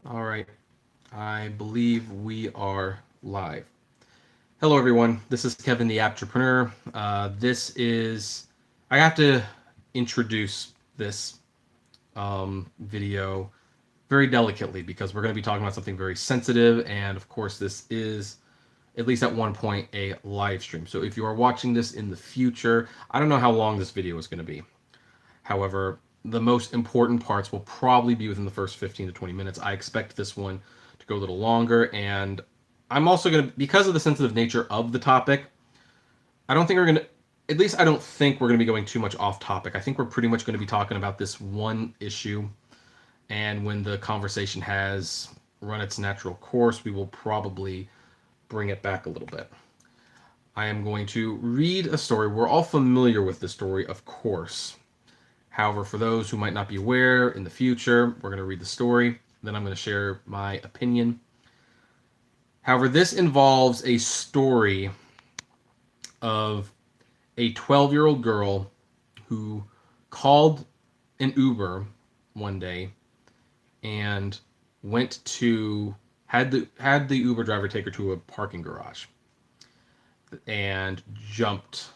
All right, I believe we are live. Hello, everyone. This is Kevin, the Apptrepreneur. I have to introduce this video very delicately because we're going to be talking about something very sensitive. And of course, this is, at least at one point, a live stream. So if you are watching this in the future, I don't know how long this video is going to be. However, the most important parts will probably be within the first 15 to 20 minutes. I expect this one to go a little longer, and I'm also going to, because of the sensitive nature of the topic, I don't think we're going to, at least I don't think we're going to be going too much off topic. I think we're pretty much going to be talking about this one issue, and when the conversation has run its natural course, we will probably bring it back a little bit. I am going to read a story. We're all familiar with this story, of course. However, for those who might not be aware, in the future, we're going to read the story. Then I'm going to share my opinion. However, this involves a story of a 12-year-old girl who called an Uber one day and had the Uber driver take her to a parking garage and jumped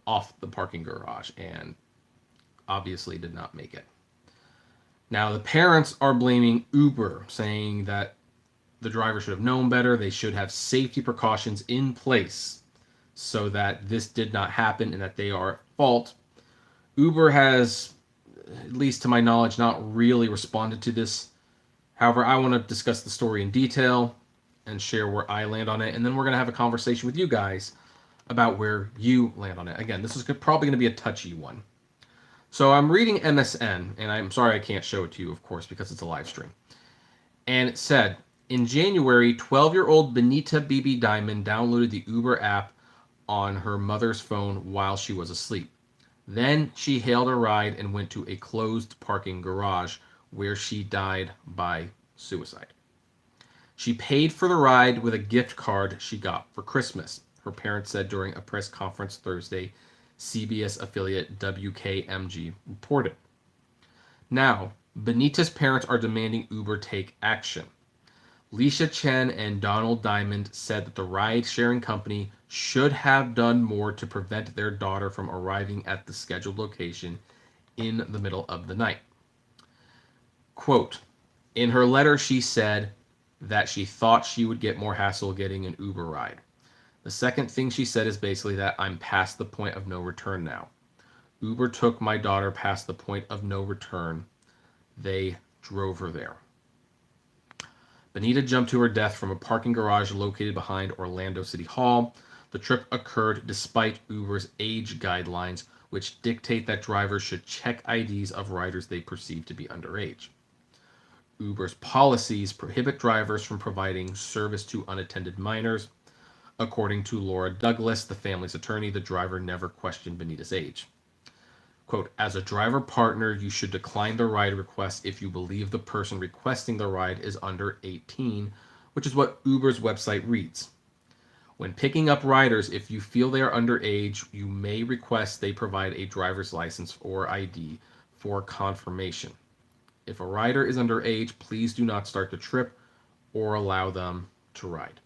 off the parking garage and obviously did not make it. Now, the parents are blaming Uber, saying that the driver should have known better. They should have safety precautions in place so that this did not happen and that they are at fault. Uber has, at least to my knowledge, not really responded to this. However, I want to discuss the story in detail and share where I land on it. And then we're going to have a conversation with you guys about where you land on it. Again, this is probably going to be a touchy one. So I'm reading MSN, and I'm sorry I can't show it to you, of course, because it's a live stream. And it said, in January, 12-year-old Benita Bibi Diamond downloaded the Uber app on her mother's phone while she was asleep. Then she hailed a ride and went to a closed parking garage where she died by suicide. She paid for the ride with a gift card she got for Christmas, her parents said during a press conference Thursday, CBS affiliate WKMG reported. Now, Benita's parents are demanding Uber take action. Leisha Chen and Donald Diamond said that the ride-sharing company should have done more to prevent their daughter from arriving at the scheduled location in the middle of the night. Quote, in her letter, she said that she thought she would get more hassle getting an Uber ride. The second thing she said is basically that I'm past the point of no return now. Uber took my daughter past the point of no return. They drove her there. Benita jumped to her death from a parking garage located behind Orlando City Hall. The trip occurred despite Uber's age guidelines, which dictate that drivers should check IDs of riders they perceive to be underage. Uber's policies prohibit drivers from providing service to unattended minors. According to Laura Douglas, the family's attorney, the driver never questioned Benita's age. Quote, as a driver partner, you should decline the ride request if you believe the person requesting the ride is under 18, which is what Uber's website reads. When picking up riders, if you feel they are underage, you may request they provide a driver's license or ID for confirmation. If a rider is underage, please do not start the trip or allow them to ride.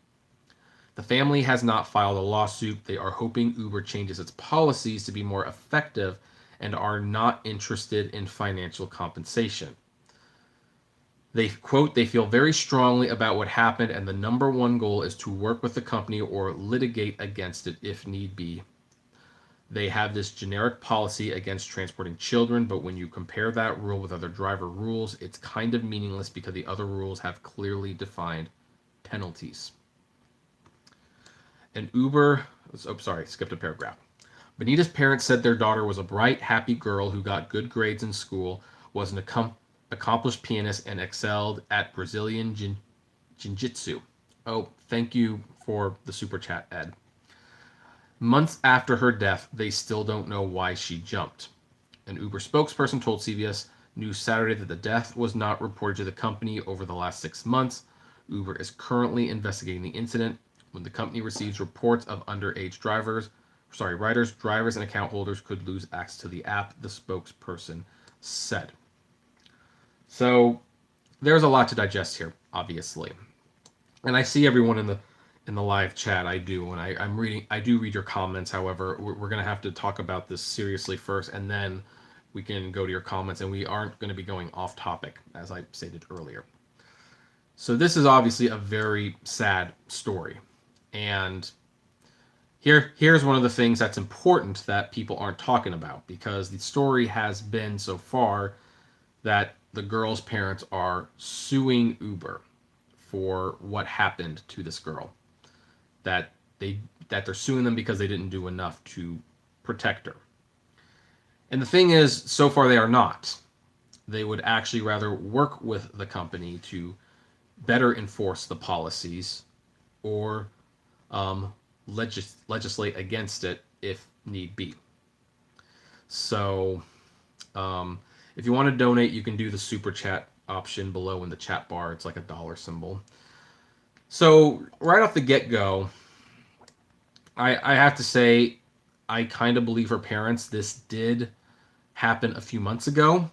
The family has not filed a lawsuit. They are hoping Uber changes its policies to be more effective and are not interested in financial compensation. They quote, they feel very strongly about what happened, and the number one goal is to work with the company or litigate against it if need be. They have this generic policy against transporting children, but when you compare that rule with other driver rules, it's kind of meaningless because the other rules have clearly defined penalties. And Uber, skipped a paragraph. Benita's parents said their daughter was a bright, happy girl who got good grades in school, was an accomplished pianist, and excelled at Brazilian jiu-jitsu. Oh, thank you for the super chat, Ed. Months after her death, they still don't know why she jumped. An Uber spokesperson told CBS News Saturday that the death was not reported to the company over the last 6 months. Uber is currently investigating the incident. When the company receives reports of underage riders, drivers, and account holders could lose access to the app, the spokesperson said. So, there's a lot to digest here, obviously. And I see everyone in the live chat. I do, and I'm reading. I do read your comments. However, we're going to have to talk about this seriously first, and then we can go to your comments. And we aren't going to be going off topic, as I stated earlier. So this is obviously a very sad story, and here's one of the things that's important that people aren't talking about, because the story has been so far that the girl's parents are suing Uber for what happened to this girl. That they're suing them because they didn't do enough to protect her. And the thing is, so far they are not. They would actually rather work with the company to better enforce the policies, or legislate against it if need be. So if you want to donate, you can do the super chat option below in the chat bar. It's like a dollar symbol. So right off the get-go, I have to say, I kind of believe her parents. This did happen a few months ago,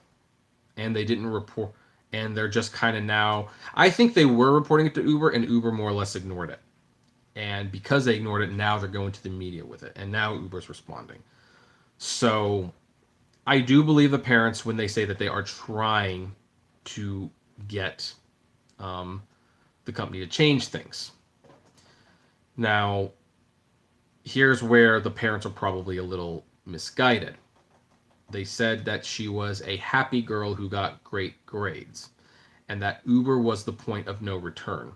and they didn't report, and they're just kind of now, I think they were reporting it to Uber, and Uber more or less ignored it. And because they ignored it, now they're going to the media with it, and now Uber's responding. So I do believe the parents when they say that they are trying to get the company to change things. Now, here's where the parents are probably a little misguided. They said that she was a happy girl who got great grades, and that Uber was the point of no return.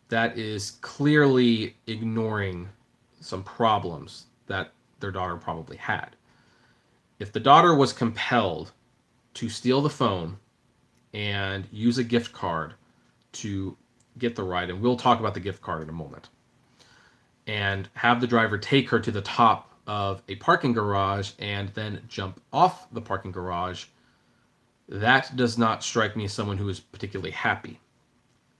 That is clearly ignoring some problems that their daughter probably had. If the daughter was compelled to steal the phone and use a gift card to get the ride, and we'll talk about the gift card in a moment, and have the driver take her to the top of a parking garage and then jump off the parking garage, that does not strike me as someone who is particularly happy.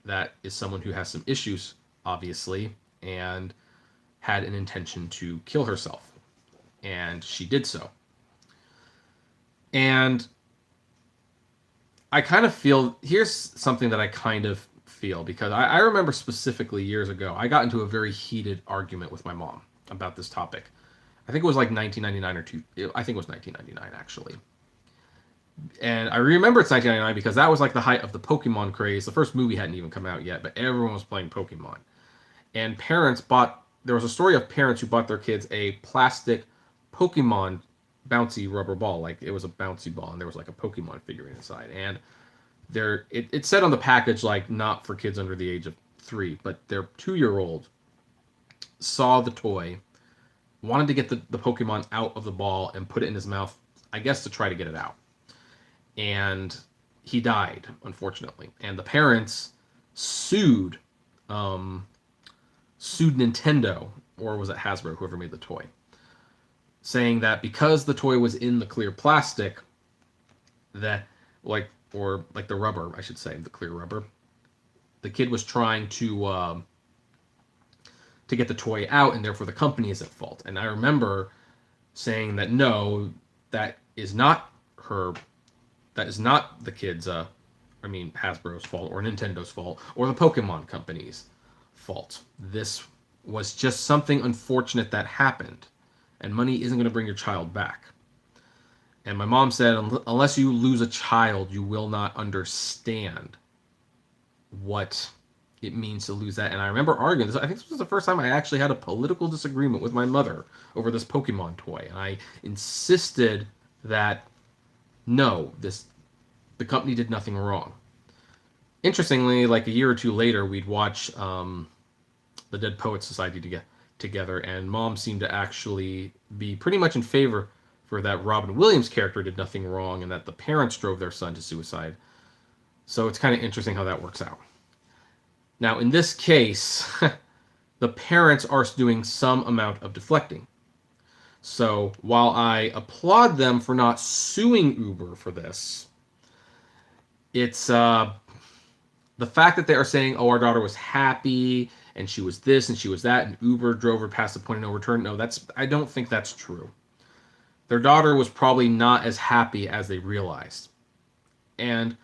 That is someone who has some issues, obviously, and had an intention to kill herself. And she did so. And I kind of feel, here's something that I kind of feel, because I remember specifically years ago, I got into a very heated argument with my mom about this topic. I think it was like 1999 or I think it was 1999 actually. And I remember it's 1999 because that was like the height of the Pokemon craze. The first movie hadn't even come out yet, but everyone was playing Pokemon. And there was a story of parents who bought their kids a plastic Pokemon bouncy rubber ball. Like it was a bouncy ball and there was like a Pokemon figurine inside. And it said on the package, like, not for kids under the age of 3, but their 2-year-old saw the toy, wanted to get the Pokemon out of the ball and put it in his mouth, I guess to try to get it out. And he died, unfortunately. And the parents sued Nintendo, or was it Hasbro, whoever made the toy, saying that because the toy was in the clear plastic, that or the rubber, I should say, the clear rubber, the kid was trying to get the toy out, and therefore the company is at fault. And I remember saying that no, that is not the kid's, Hasbro's fault, or Nintendo's fault, or the Pokemon company's fault. This was just something unfortunate that happened, and money isn't going to bring your child back. And my mom said, unless you lose a child, you will not understand what it means to lose that. And I remember arguing this. I think this was the first time I actually had a political disagreement with my mother over this Pokemon toy. And I insisted that no, the company did nothing wrong. Interestingly, like a year or two later, we'd watch the Dead Poets Society together, and Mom seemed to actually be pretty much in favor for that Robin Williams character did nothing wrong, and that the parents drove their son to suicide. So it's kind of interesting how that works out. Now, in this case, the parents are doing some amount of deflecting. So while I applaud them for not suing Uber for this, it's the fact that they are saying, oh, our daughter was happy, and she was this, and she was that, and Uber drove her past the point of no return. No, I don't think that's true. Their daughter was probably not as happy as they realized. And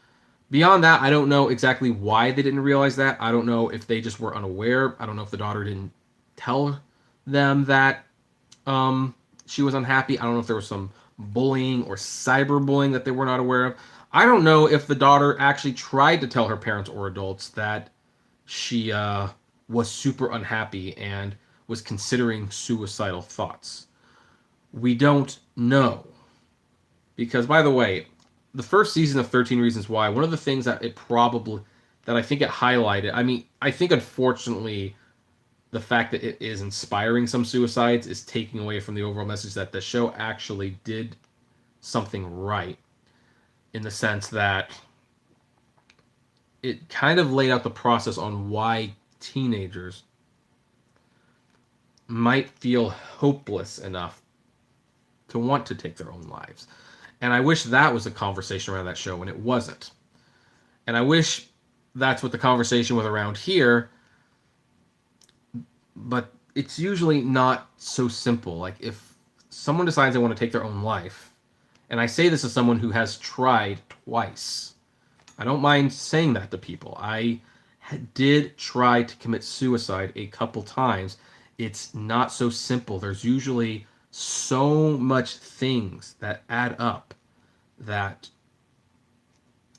Beyond that, I don't know exactly why they didn't realize that. I don't know if they just were unaware. I don't know if the daughter didn't tell them that she was unhappy. I don't know if there was some bullying or cyberbullying that they were not aware of. I don't know if the daughter actually tried to tell her parents or adults that she was super unhappy and was considering suicidal thoughts. We don't know. Because, by the way, the first season of 13 Reasons Why, one of the things that I think it highlighted, I mean, I think unfortunately the fact that it is inspiring some suicides is taking away from the overall message that the show actually did something right, in the sense that it kind of laid out the process on why teenagers might feel hopeless enough to want to take their own lives. And I wish that was a conversation around that show, and it wasn't. And I wish that's what the conversation was around here, but it's usually not so simple. Like, if someone decides they want to take their own life, and I say this as someone who has tried twice, I don't mind saying that to people. I did try to commit suicide a couple times. It's not so simple. There's usually so much things that add up that,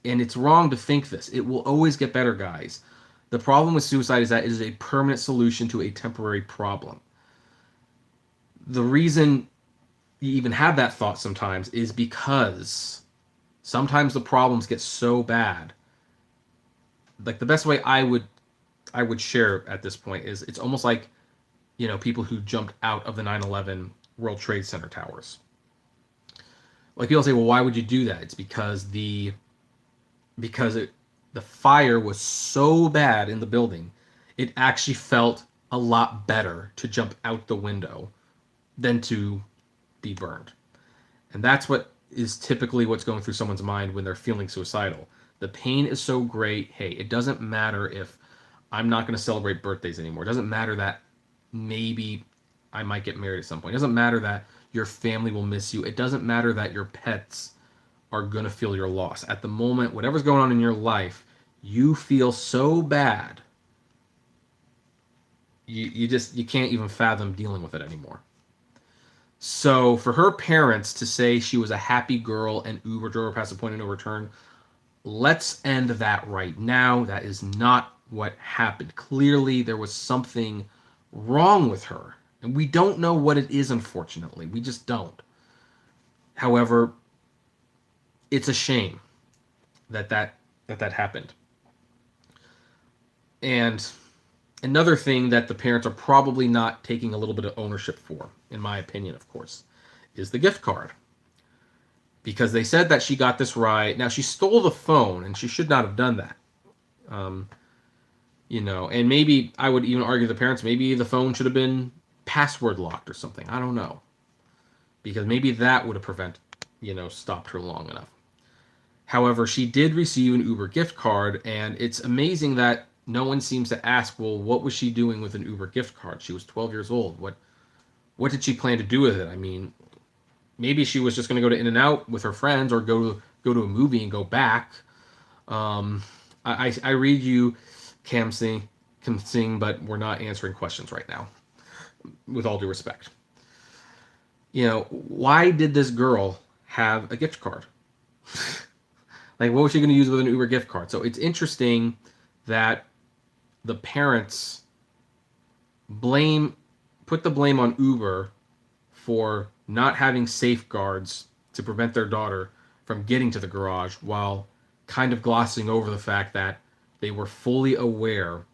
and it's wrong to think this. It will always get better, guys. The problem with suicide is that it is a permanent solution to a temporary problem. The reason you even have that thought sometimes is because sometimes the problems get so bad. Like, the best way I would share at this point is, it's almost like, people who jumped out of the 9/11 World Trade Center towers. Like, people say, well, why would you do that? It's because the fire was so bad in the building, it actually felt a lot better to jump out the window than to be burned. And that's what is typically what's going through someone's mind when they're feeling suicidal. The pain is so great. Hey, it doesn't matter if I'm not going to celebrate birthdays anymore. It doesn't matter that maybe I might get married at some point. It doesn't matter that your family will miss you. It doesn't matter that your pets are going to feel your loss. At the moment, whatever's going on in your life, you feel so bad. You can't even fathom dealing with it anymore. So for her parents to say she was a happy girl and Uber drove her past the point of no return, let's end that right now. That is not what happened. Clearly, there was something wrong with her. And we don't know what it is, unfortunately. We just don't. However, it's a shame that happened. And another thing that the parents are probably not taking a little bit of ownership for, in my opinion, of course, is the gift card. Because they said that she got this ride. Now, she stole the phone, and she should not have done that. And maybe I would even argue to the parents, maybe the phone should have been password locked or something. I don't know. Because maybe that would have stopped her long enough. However, she did receive an Uber gift card, and it's amazing that no one seems to ask, well, what was she doing with an Uber gift card? She was 12 years old. What did she plan to do with it? I mean, maybe she was just going to go to In-N-Out with her friends, or go to a movie and go back. I read you, can sing, but we're not answering questions right now, with all due respect. Why did this girl have a gift card? Like, what was she going to use with an Uber gift card? So it's interesting that the parents put the blame on Uber for not having safeguards to prevent their daughter from getting to the garage, while kind of glossing over the fact that they were fully aware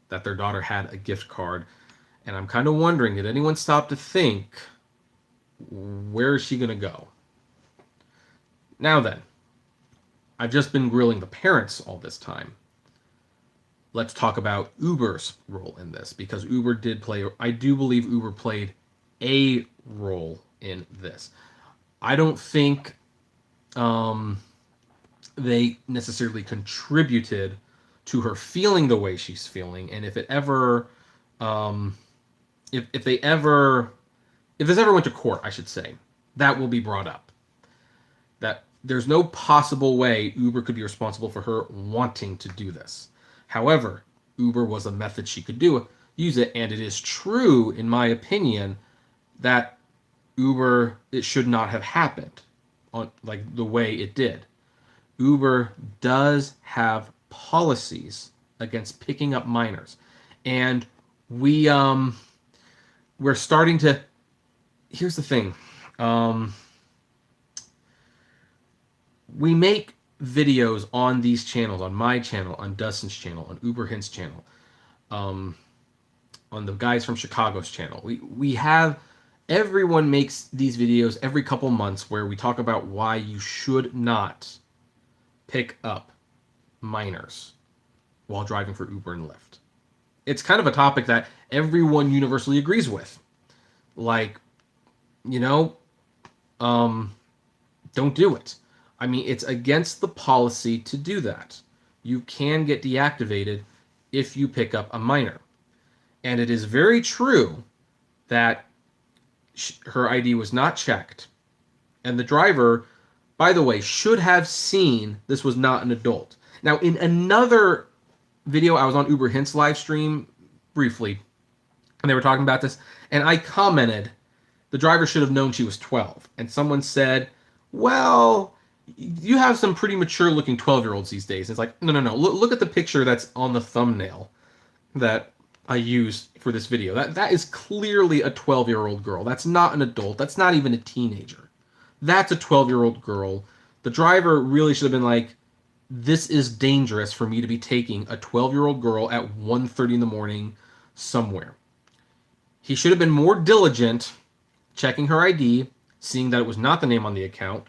that their daughter had a gift card. And I'm kind of wondering, did anyone stop to think, where is she going to go? Now then, I've just been grilling the parents all this time. Let's talk about Uber's role in this, because I do believe Uber played a role in this. I don't think they necessarily contributed to her feeling the way she's feeling. And if this ever went to court, I should say, that will be brought up. there's no possible way Uber could be responsible for her wanting to do this. However, Uber was a method she could use it, and it is true, in my opinion, that Uber, it should not have happened on like the way it did. Uber does have policies against picking up minors, and we're starting to. Here's the thing. We make videos on these channels, on my channel, on Dustin's channel, on Uber Hint's channel, on the guys from Chicago's channel. We have, everyone makes these videos every couple months where we talk about why you should not pick up minors while driving for Uber and Lyft. It's kind of a topic that everyone universally agrees with. Like, don't do it. I mean, it's against the policy to do that. You can get deactivated if you pick up a minor. And it is very true that her ID was not checked. And the driver, by the way, should have seen this was not an adult. Now, in another video, I was on Uber Hint's live stream briefly, and they were talking about this, and I commented, the driver should have known she was 12. And someone said, well, you have some pretty mature looking 12-year-olds these days. It's like, no. Look at the picture that's on the thumbnail that I used for this video. That is clearly a 12-year-old girl. That's not an adult. That's not even a teenager. That's a 12-year-old girl. The driver really should have been like, this is dangerous for me to be taking a 12-year-old girl at 1:30 in the morning somewhere. He should have been more diligent checking her ID, seeing that it was not the name on the account,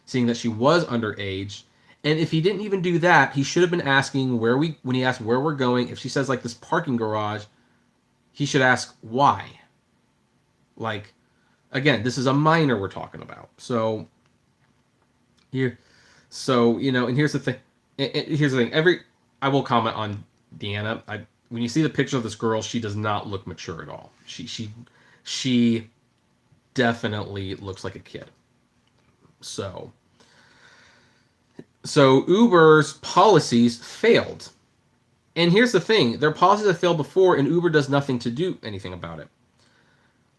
seeing that she was underage. And if he didn't even do that, he should have been asking when he asked where we're going, if she says like this parking garage, he should ask why. Like, again, this is a minor we're talking about. And here's the thing. I will comment on Deanna. When you see the picture of this girl, she does not look mature at all. She definitely looks like a kid. So Uber's policies failed. And here's the thing. Their policies have failed before, and Uber does nothing to do anything about it.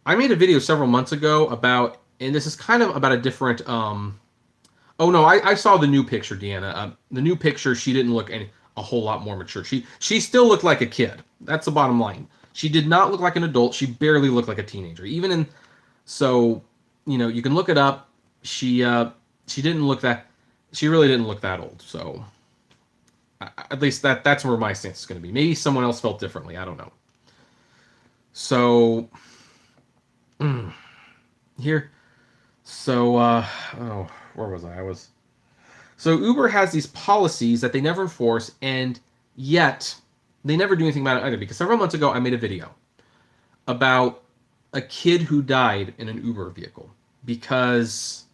I made a video several months ago about, and this is kind of about a different, I saw the new picture, Deanna. The new picture, she didn't look a whole lot more mature. She still looked like a kid. That's the bottom line. She did not look like an adult. She barely looked like a teenager. You can look it up. She really didn't look that old. So at least that's where my stance is going to be. Maybe someone else felt differently. I don't know. So where was I? So Uber has these policies that they never enforce, and yet they never do anything about it either. Because several months ago, I made a video about a kid who died in an Uber vehicle because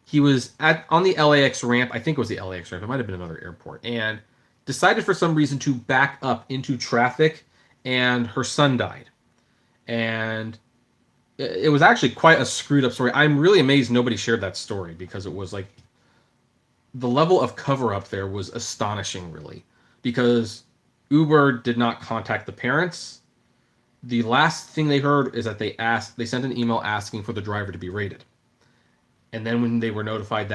he was on the LAX ramp. I think it was the LAX ramp. It might have been another airport, and decided for some reason to back up into traffic, and her son died. And it was actually quite a screwed up story. I'm really amazed nobody shared that story, because it was like, the level of cover up there was astonishing, really, because Uber did not contact the parents. The last thing they heard is that they sent an email asking for the driver to be rated. And then when they were notified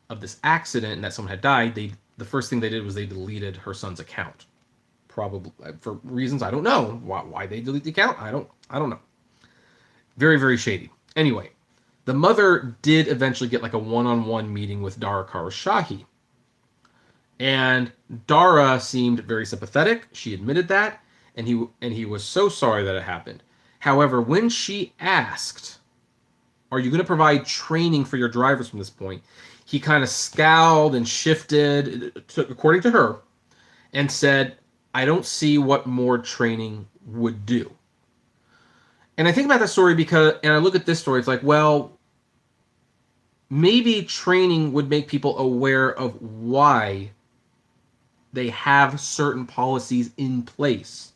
of this accident and that someone had died, the first thing they did was they deleted her son's account. Probably for reasons I don't know. Why they delete the account, I don't know. Very, very shady. Anyway, the mother did eventually get like a one-on-one meeting with Dara Khosrowshahi. And Dara seemed very sympathetic. She admitted that, and he was so sorry that it happened. However, when she asked, are you going to provide training for your drivers from this point, he kind of scowled and shifted, according to her, and said, I don't see what more training would do. And I think about that story and I look at this story, it's like, well, maybe training would make people aware of why they have certain policies in place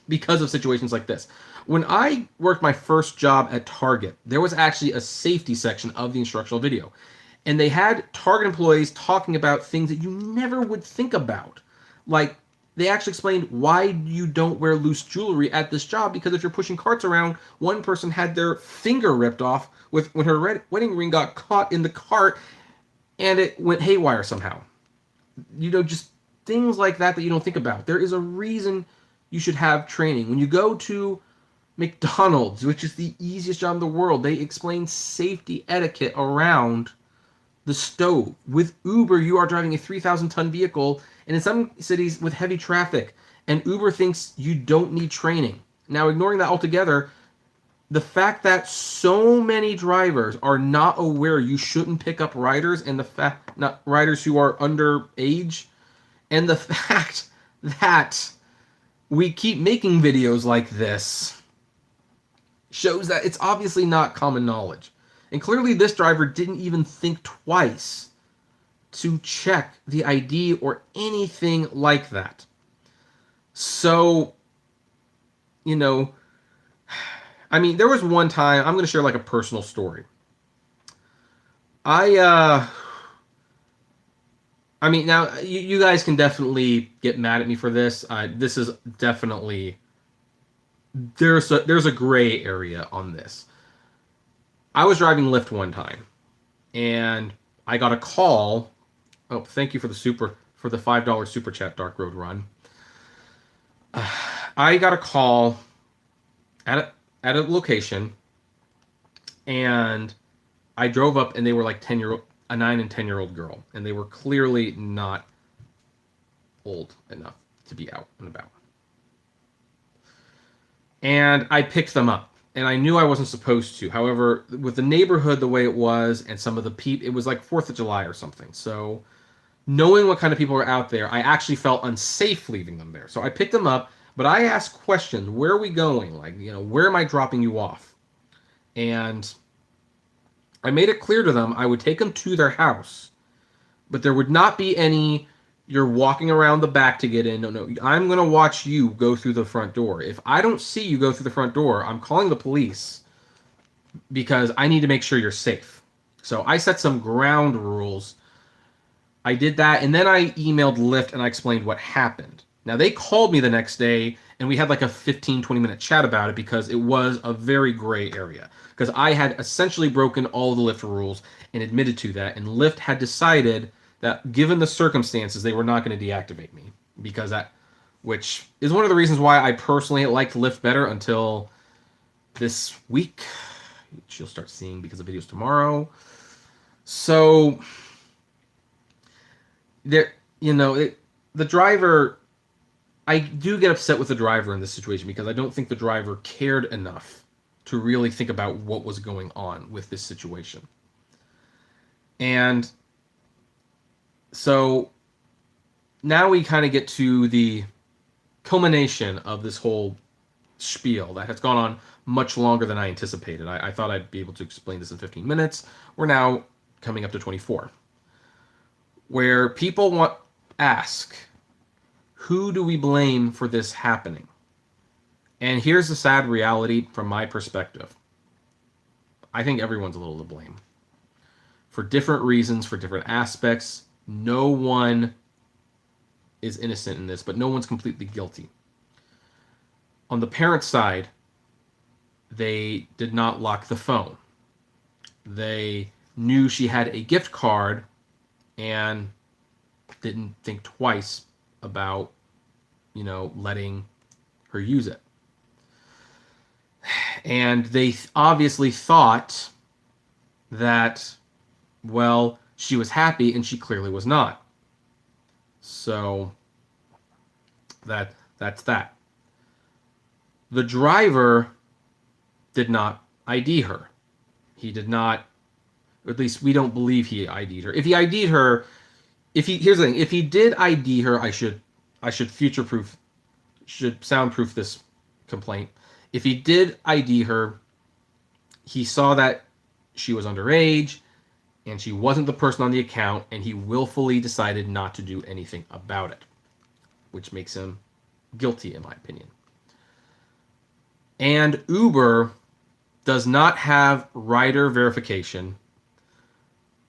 because of situations like this. When I worked my first job at Target, there was actually a safety section of the instructional video. And they had Target employees talking about things that you never would think about. Like, they actually explained why you don't wear loose jewelry at this job, because if you're pushing carts around, one person had their finger ripped off when her wedding ring got caught in the cart and it went haywire somehow. Just things like that you don't think about. There is a reason you should have training. When you go to McDonald's, which is the easiest job in the world, they explain safety etiquette around the stove. With Uber, you are driving a 3,000-ton vehicle, and in some cities with heavy traffic, and Uber thinks you don't need training. Now, ignoring that altogether, the fact that so many drivers are not aware you shouldn't pick up riders, and the fact not riders who are underage, and the fact that we keep making videos like this shows that it's obviously not common knowledge. And clearly this driver didn't even think twice to check the ID or anything like that. So, there was one time, I'm going to share like a personal story. Now you guys can definitely get mad at me for this. This is definitely, there's a gray area on this. I was driving Lyft one time, and I got a call. Oh, thank you for the $5 super chat, Dark Road Run. I got a call at a location, and I drove up, and they were like a 9 and 10-year-old girl, and they were clearly not old enough to be out and about. And I picked them up. And I knew I wasn't supposed to. However, with the neighborhood the way it was, and some of the people, it was like 4th of July or something. So, knowing what kind of people are out there, I actually felt unsafe leaving them there. So I picked them up, but I asked questions. Where are we going? Like, where am I dropping you off? And I made it clear to them I would take them to their house, but there would not be any, you're walking around the back to get in. No, I'm going to watch you go through the front door. If I don't see you go through the front door, I'm calling the police, because I need to make sure you're safe. So I set some ground rules. I did that, and then I emailed Lyft and I explained what happened. Now, they called me the next day, and we had like a 15-20 minute chat about it, because it was a very gray area. Because I had essentially broken all of the Lyft rules and admitted to that, and Lyft had decided that given the circumstances, they were not going to deactivate me, which is one of the reasons why I personally liked Lyft better until this week, which you'll start seeing because of videos tomorrow. So, the driver, I do get upset with the driver in this situation, because I don't think the driver cared enough to really think about what was going on with this situation. And so now we kind of get to the culmination of this whole spiel that has gone on much longer than I anticipated. I thought I'd be able to explain this in 15 minutes. We're now coming up to 24. Where people ask, who do we blame for this happening? And here's the sad reality from my perspective. I think everyone's a little to blame. For different reasons, for different aspects. No one is innocent in this, but no one's completely guilty. On the parents' side, they did not lock the phone. They knew she had a gift card and didn't think twice about, letting her use it. And they obviously thought that, well, she was happy, and she clearly was not. So that's that. The driver did not ID her. He did not, or at least we don't believe he ID'd her. If he ID'd her, here's the thing, if he did ID her, I should soundproof this complaint. If he did ID her, he saw that she was underage, and she wasn't the person on the account, and he willfully decided not to do anything about it, which makes him guilty, in my opinion. And Uber does not have rider verification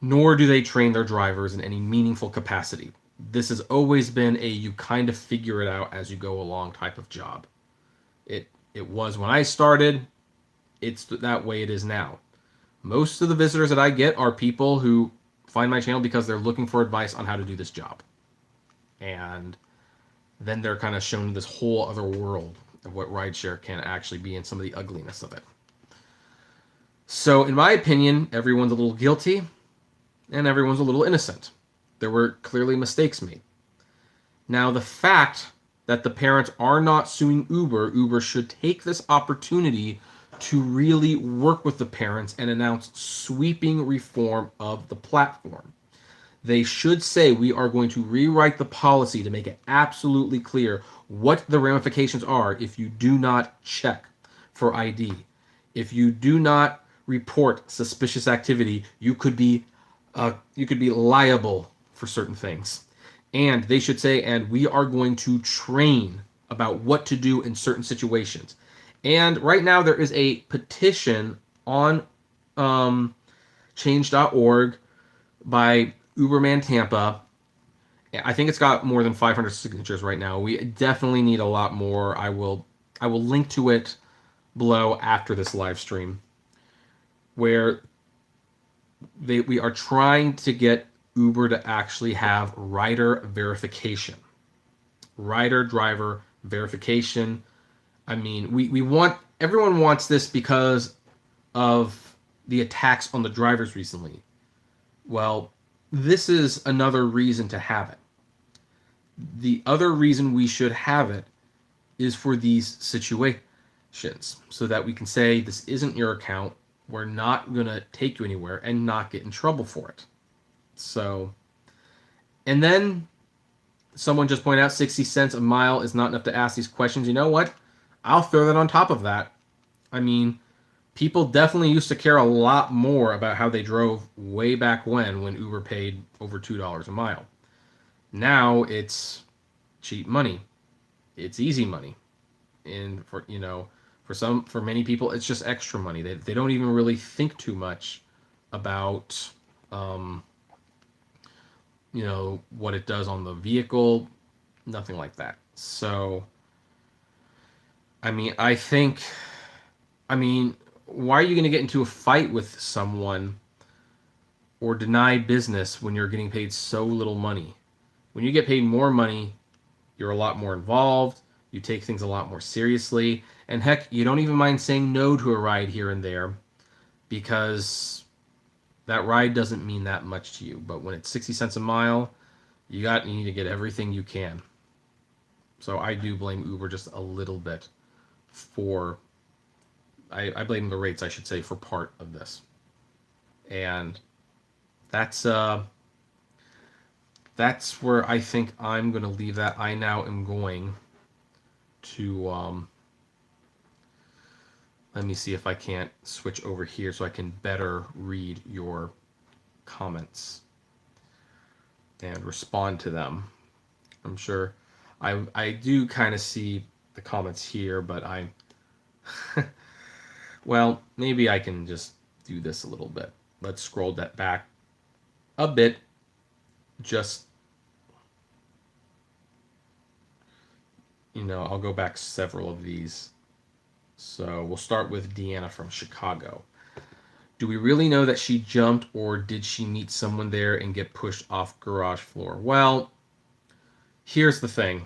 nor do they train their drivers in any meaningful capacity. This has always been a you kind of figure it out as you go along type of job. It was when I started, it's that way it is now. Most of the visitors that I get are people who find my channel because they're looking for advice on how to do this job. And then they're kind of shown this whole other world of what rideshare can actually be and some of the ugliness of it. So, in my opinion, everyone's a little guilty and everyone's a little innocent. There were clearly mistakes made. Now, the fact that the parents are not suing Uber should take this opportunity to really work with the parents and announce sweeping reform of the platform. They should say we are going to rewrite the policy to make it absolutely clear what the ramifications are if you do not check for ID. If you do not report suspicious activity, you could be liable for certain things. And they should say, and we are going to train about what to do in certain situations. And right now there is a petition on change.org by Uberman Tampa. I think it's got more than 500 signatures right now. We definitely need a lot more. I will link to it below after this live stream, where we are trying to get Uber to actually have rider verification. Rider driver verification. I mean, we want, everyone wants this because of the attacks on the drivers recently. Well, this is another reason to have it. The other reason we should have it is for these situations, so that we can say, this isn't your account, we're not going to take you anywhere, and not get in trouble for it. So, and then someone just pointed out 60 cents a mile is not enough to ask these questions. You know what? I'll throw that on top of that. I mean, people definitely used to care a lot more about how they drove way back when Uber paid over $2 a mile. Now it's cheap money. It's easy money. And for many people, it's just extra money. They don't even really think too much about what it does on the vehicle, nothing like that. So, I mean, why are you going to get into a fight with someone or deny business when you're getting paid so little money? When you get paid more money, you're a lot more involved, you take things a lot more seriously, and heck, you don't even mind saying no to a ride here and there because that ride doesn't mean that much to you. But when it's 60 cents a mile, you need to get everything you can. So I do blame Uber just a little bit for, I blame the rates, I should say, for part of this. And that's where I think I'm going to leave that. I now am going to, let me see if I can't switch over here so I can better read your comments and respond to them. I'm sure I do kind of see the comments here, but well, maybe I can just do this a little bit. Let's scroll that back a bit. I'll go back several of these. So we'll start with Deanna from Chicago. Do we really know that she jumped, or did she meet someone there and get pushed off garage floor? Well, here's the thing.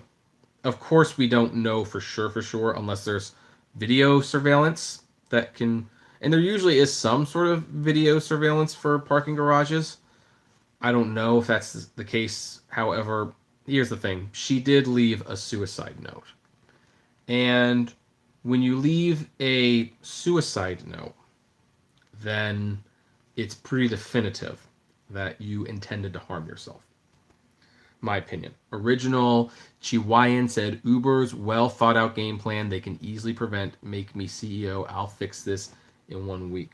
Of course, we don't know for sure, unless there's video surveillance that can, and there usually is some sort of video surveillance for parking garages. I don't know if that's the case. However, here's the thing. She did leave a suicide note. And when you leave a suicide note, then it's pretty definitive that you intended to harm yourself. My opinion. Original Chihuahuan said, Uber's well thought out game plan they can easily prevent. Make me CEO. I'll fix this in 1 week.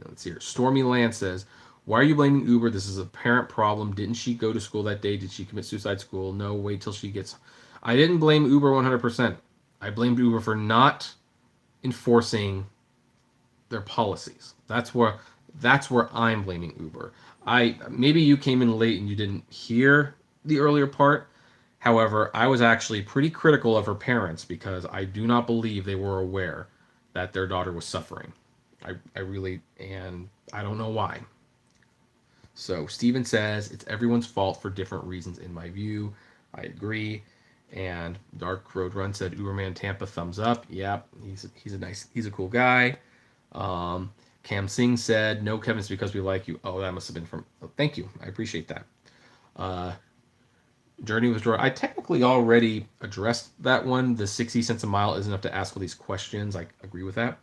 Let's see here. Stormy Land says, why are you blaming Uber? This is a parent problem. Didn't she go to school that day? Did she commit suicide school? No, wait till she gets... I didn't blame Uber 100%. I blamed Uber for not enforcing their policies. That's where That's where I'm blaming Uber. Maybe you came in late and you didn't hear the earlier part. However, I was actually pretty critical of her parents because I do not believe they were aware that their daughter was suffering. I really, and I don't know why. So Steven says it's everyone's fault for different reasons in my view. I agree. And Dark Road Run said Uberman Tampa thumbs up. Yep, he's a cool guy. Cam Singh said no, Kevin, it's because we like you. Oh, that must have been from. Oh, thank you, I appreciate that. Uh, Journey was drawn. I technically already addressed that one. The 60 cents a mile isn't enough to ask all these questions. I agree with that.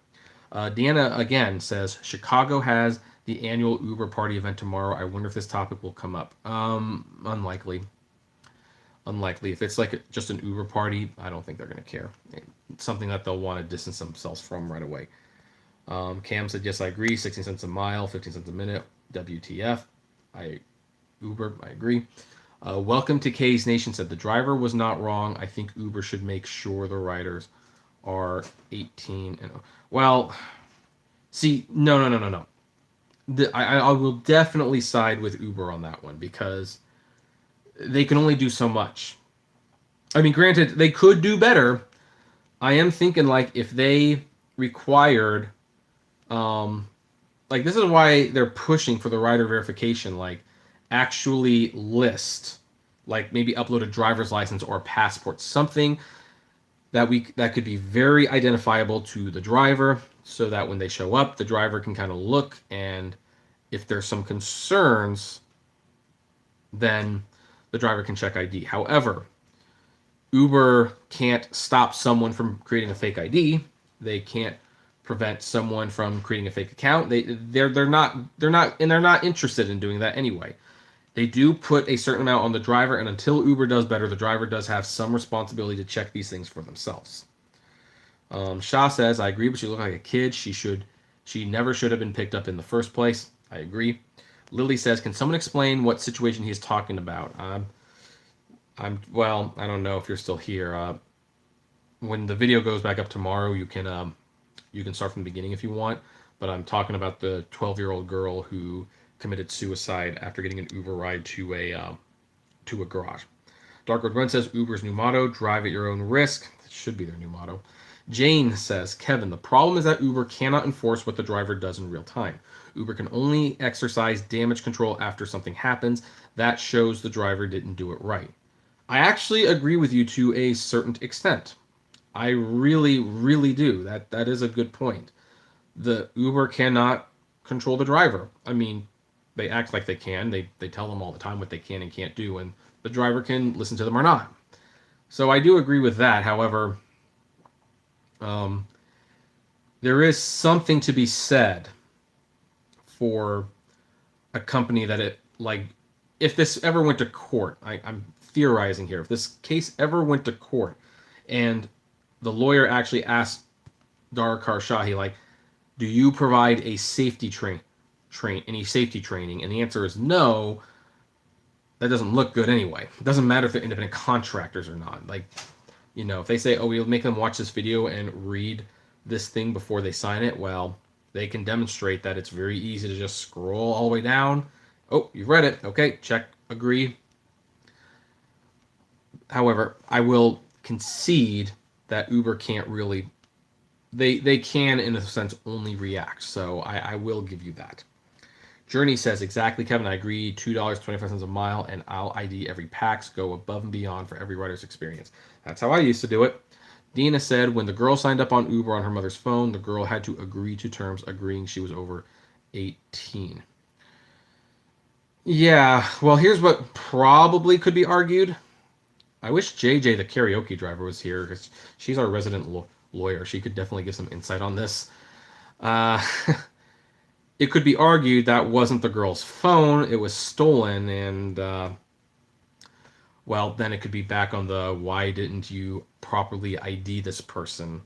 Deanna again says Chicago has the annual Uber party event tomorrow. I wonder if this topic will come up. Unlikely. Unlikely. If it's like just an Uber party, I don't think they're going to care. It's something that they'll want to distance themselves from right away. Cam said, yes, I agree. 16 cents a mile, 15 cents a minute. WTF. Uber, I agree. Welcome to K's Nation said the driver was not wrong. I think Uber should make sure the riders are 18 and well, see, no. I will definitely side with Uber on that one because they can only do so much. I mean, granted, they could do better. I am thinking like if they required, like this is why they're pushing for the rider verification, like actually list, like maybe upload a driver's license or a passport, something that could be very identifiable to the driver so that when they show up, the driver can kind of look, and if there's some concerns, then the driver can check ID. However, Uber can't stop someone from creating a fake ID. They can't prevent someone from creating a fake account. They're not interested in doing that anyway. They do put a certain amount on the driver, and until Uber does better, the driver does have some responsibility to check these things for themselves. Shah says, I agree, but she looked like a kid. She never should have been picked up in the first place. I agree. Lily says, can someone explain what situation he's talking about? Well, I don't know if you're still here. When the video goes back up tomorrow, you can start from the beginning if you want, but I'm talking about the 12-year-old girl who committed suicide after getting an Uber ride to a garage. Dark Road Run says Uber's new motto, drive at your own risk. It should be their new motto. Jane says, Kevin, the problem is that Uber cannot enforce what the driver does in real time. Uber can only exercise damage control after something happens. That shows the driver didn't do it right. I actually agree with you to a certain extent. I really, really do. That is a good point. The Uber cannot control the driver. I mean, they act like they can. They tell them all the time what they can and can't do, and the driver can listen to them or not. So I do agree with that. However, there is something to be said for a company that if this ever went to court, I'm theorizing here, if this case ever went to court and the lawyer actually asked Dara Khosrowshahi, like, do you provide a safety any safety training? And the answer is no. That doesn't look good anyway. It doesn't matter if they're independent contractors or not. Like, if they say, oh, we'll make them watch this video and read this thing before they sign it, well, they can demonstrate that it's very easy to just scroll all the way down. Oh, you've read it. Okay, check, agree. However, I will concede that Uber can't really, they can, in a sense, only react. So I will give you that. Journey says, exactly, Kevin, I agree. $2.25 a mile, and I'll ID every PAX, go above and beyond for every rider's experience. That's how I used to do it. Dina said, when the girl signed up on Uber on her mother's phone, the girl had to agree to terms, agreeing she was over 18. Yeah, well, here's what probably could be argued. I wish JJ, the karaoke driver, was here, because she's our resident lawyer. She could definitely give some insight on this. It could be argued that wasn't the girl's phone, it was stolen, and well, then it could be back on the why didn't you properly ID this person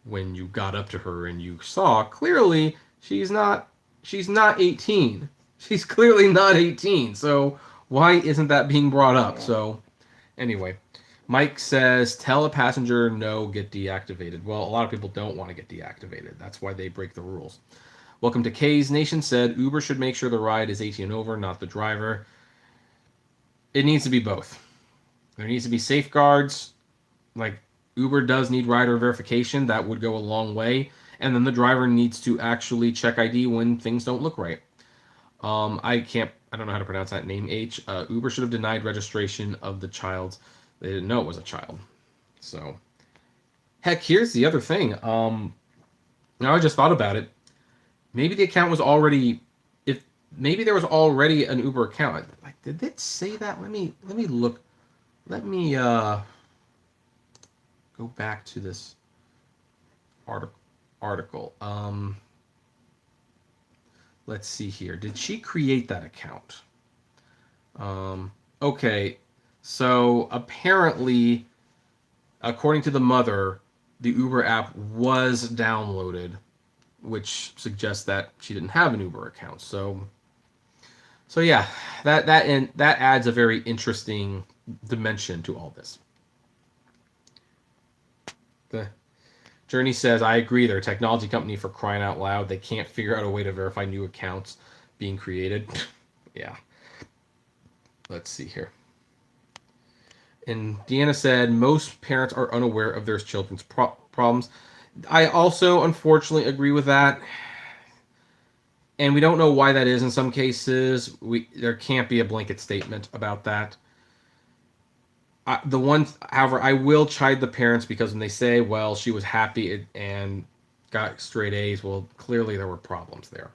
when you got up to her and you saw clearly she's not 18. She's clearly not 18. So why isn't that being brought up? So anyway, Mike says, tell a passenger no, get deactivated. Well, a lot of people don't want to get deactivated. That's why they break the rules. Welcome to K's Nation said Uber should make sure the ride is 18 and over, not the driver. It needs to be both. There needs to be safeguards. Like, Uber does need rider verification. That would go a long way. And then the driver needs to actually check ID when things don't look right. I don't know how to pronounce that name, H. Uber should have denied registration of the child. They didn't know it was a child. So, heck, here's the other thing. Now I just thought about it. Maybe the account was already, maybe there was already an Uber account. Like, did it say that? Let me look. Let me go back to this article. Let's see here. Did she create that account? Okay, so apparently, according to the mother, the Uber app was downloaded, which suggests that she didn't have an Uber account. So yeah, that adds a very interesting dimension to all this. The Journey says, I agree, they're a technology company, for crying out loud. They can't figure out a way to verify new accounts being created. Yeah. Let's see here. And Deanna said, most parents are unaware of their children's problems. I also, unfortunately, agree with that. And we don't know why that is in some cases. There can't be a blanket statement about that. However, I will chide the parents, because when they say, well, she was happy and got straight A's, well, clearly there were problems there.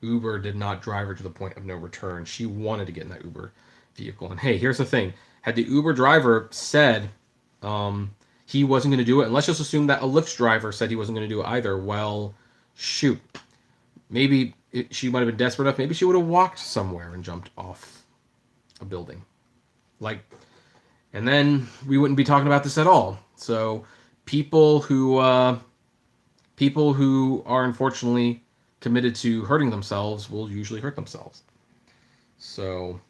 Uber did not drive her to the point of no return. She wanted to get in that Uber vehicle. And hey, here's the thing. Had the Uber driver said he wasn't going to do it, and let's just assume that a Lyft driver said he wasn't going to do it either, well, shoot. Maybe she might have been desperate enough. Maybe she would have walked somewhere and jumped off a building. And then we wouldn't be talking about this at all. So people who are unfortunately committed to hurting themselves will usually hurt themselves. So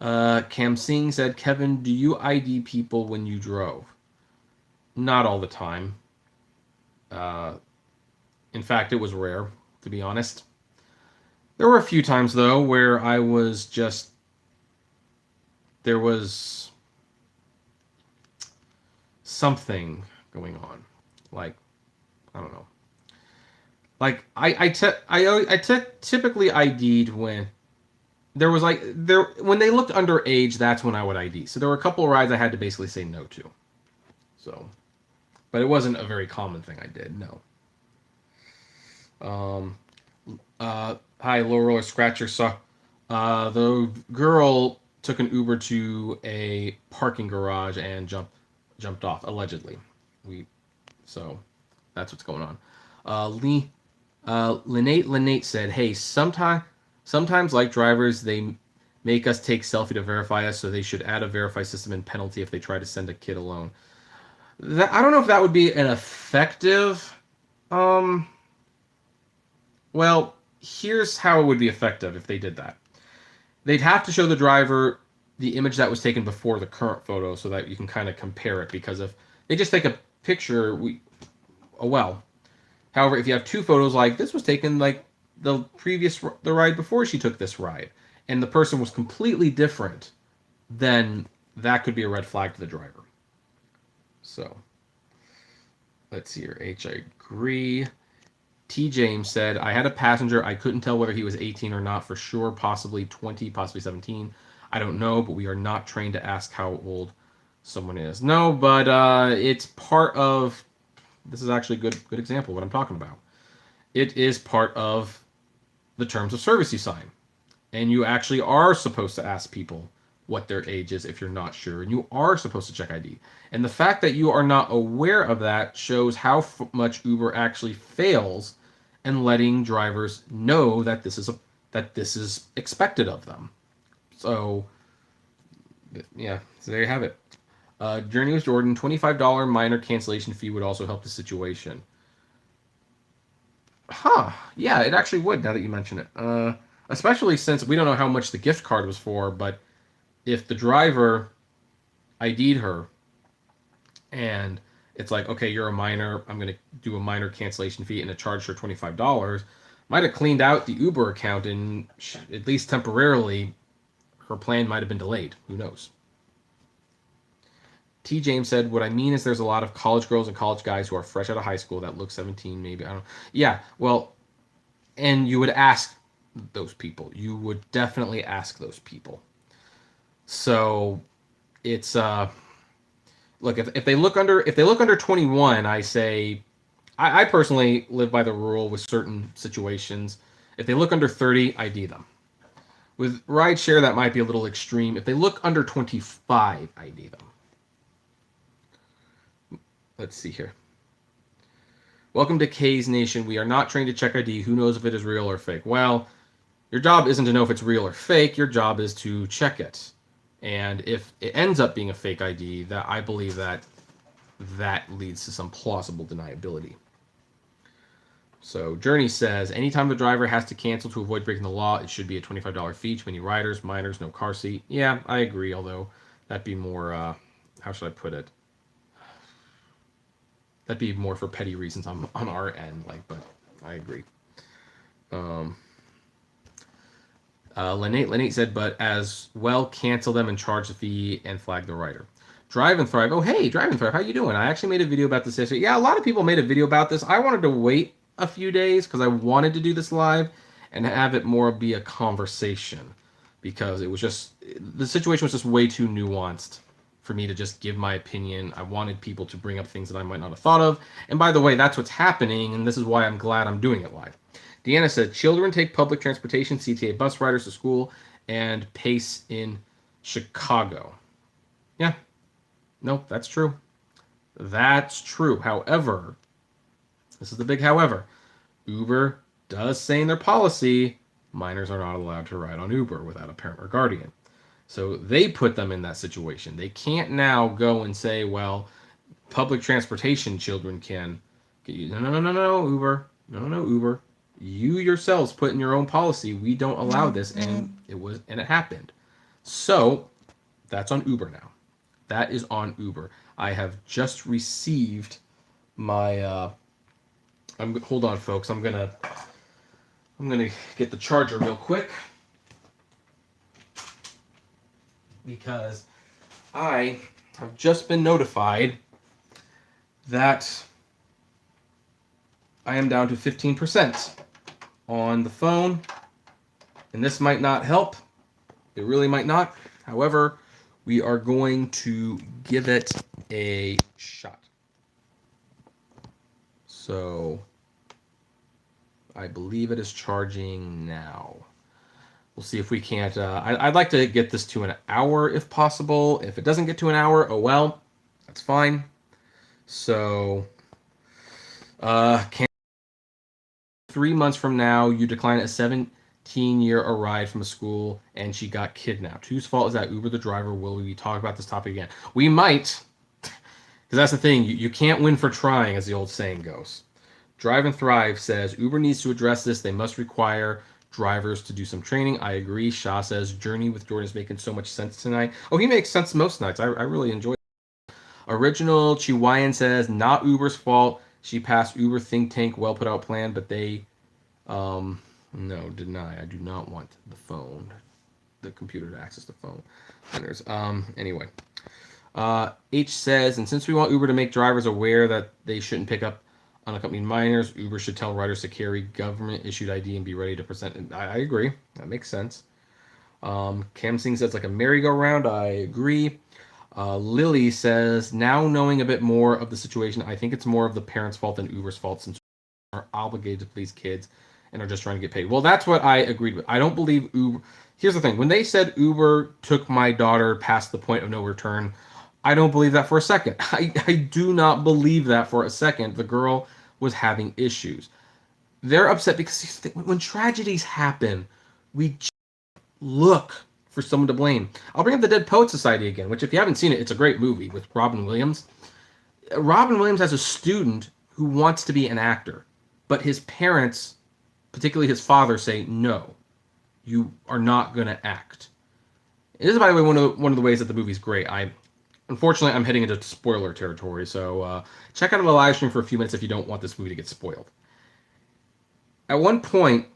Cam Singh said, Kevin, do you ID people when you drove? Not all the time. In fact, it was rare, to be honest. There were a few times, though, where I was just... There was something going on. Like, I don't know. Like, I typically ID'd when there was when they looked underage, that's when I would ID. So there were a couple of rides I had to basically say no to. So, but it wasn't a very common thing I did, no. Hi, Low Roller Scratcher. So, the girl took an Uber to a parking garage and jumped off, allegedly. So that's what's going on. Lynette said, hey, sometimes like drivers, they make us take selfie to verify us, so they should add a verify system and penalty if they try to send a kid alone. I don't know if that would be an effective... Well, here's how it would be effective if they did that. They'd have to show the driver the image that was taken before the current photo so that you can kind of compare it, because if they just take a picture, well. However, if you have two photos, like this was taken like the ride before she took this ride, and the person was completely different, then that could be a red flag to the driver. So, let's see here. H, I agree. T. James said, I had a passenger. I couldn't tell whether he was 18 or not for sure, possibly 20, possibly 17. I don't know, but we are not trained to ask how old someone is. No, but it's part of... This is actually a good example of what I'm talking about. It is part of the terms of service you sign. And you actually are supposed to ask people what their age is if you're not sure. And you are supposed to check ID. And the fact that you are not aware of that shows how much Uber actually fails in letting drivers know that this is expected of them. So, yeah, so there you have it. Journey with Jordan, $25 minor cancellation fee would also help the situation. Yeah, it actually would, now that you mention it. Especially since we don't know how much the gift card was for, but if the driver ID'd her and It's like, okay, you're a minor. I'm going to do a minor cancellation fee and a charge for $25. Might have cleaned out the Uber account, and at least temporarily, her plan might have been delayed. Who knows? T. James said, "What I mean is there's a lot of college girls and college guys who are fresh out of high school that look 17, maybe. I don't know." Yeah, well, and you would ask those people. You would definitely ask those people. So it's look, if they look under 21, I say I personally live by the rule with certain situations. If they look under 30, ID them. With rideshare, that might be a little extreme. If they look under 25, ID them. Let's see here. Welcome to K's Nation. We are not trained to check ID. Who knows if it is real or fake? Well, your job isn't to know if it's real or fake. Your job is to check it. And if it ends up being a fake ID, that I believe that leads to some plausible deniability. So Journey says, anytime the driver has to cancel to avoid breaking the law, it should be a $25 fee. Too many riders, minors, no car seat. Yeah, I agree, although that'd be more, how should I put it? That'd be more for petty reasons on our end, but I agree. Lenate said, but as well, cancel them and charge the fee and flag the rider. Drive and Thrive. Oh, hey, Drive and Thrive, how you doing? I actually made a video about this yesterday. Yeah, a lot of people made a video about this. I wanted to wait a few days because I wanted to do this live and have it more be a conversation because it was just, the situation was just way too nuanced for me to just give my opinion. I wanted people to bring up things that I might not have thought of. And by the way, that's what's happening, and this is why I'm glad I'm doing it live. Deanna said, children take public transportation, CTA bus riders to school, and PACE in Chicago. Yeah. No, that's true. That's true. However, this is the big however. Uber does say in their policy, minors are not allowed to ride on Uber without a parent or guardian. So they put them in that situation. They can't now go and say, well, public transportation children can get you. No, Uber. No, Uber. You yourselves put in your own policy, we don't allow this, and it happened. So that's on Uber now. That is on Uber. I have just received my hold on folks, I'm gonna get the charger real quick because I have just been notified that I am down to 15% on the phone, and this might not help. It really might not. However, we are going to give it a shot. So I believe it is charging now. We'll see if we can't. I'd like to get this to an hour if possible. If it doesn't get to an hour, oh well, that's fine. So, 3 months from now, you decline a 17-year a ride from a school, and she got kidnapped. Whose fault is that? Uber the driver. Will we talk about this topic again? We might, because that's the thing. You can't win for trying, as the old saying goes. Drive and Thrive says Uber needs to address this. They must require drivers to do some training. I agree. Shah says Journey with Jordan is making so much sense tonight. Oh, he makes sense most nights. I really enjoy it. Original Chihuahuan says not Uber's fault. She passed Uber think tank, well put out plan, but they no, deny. I do not want the computer to access the phone. Anyway. H says, and since we want Uber to make drivers aware that they shouldn't pick up unaccompanied minors, Uber should tell riders to carry government-issued ID and be ready to present it. I agree. That makes sense. Cam Singh says, like a merry-go-round. I agree. Lily says, now knowing a bit more of the situation, I think it's more of the parents' fault than Uber's fault since we are obligated to please kids and are just trying to get paid. Well, that's what I agreed with. I don't believe Uber. Here's the thing. When they said Uber took my daughter past the point of no return, I don't believe that for a second. I do not believe that for a second. The girl was having issues. They're upset because when tragedies happen, we look for someone to blame. I'll bring up the Dead Poet Society again, which if you haven't seen it, it's a great movie with Robin Williams. Robin Williams has a student who wants to be an actor, but his parents, particularly his father, say, no, you are not going to act. It is, by the way, one of the ways that the movie's great. I'm Unfortunately, I'm heading into spoiler territory, so check out the live stream for a few minutes if you don't want this movie to get spoiled. At one point,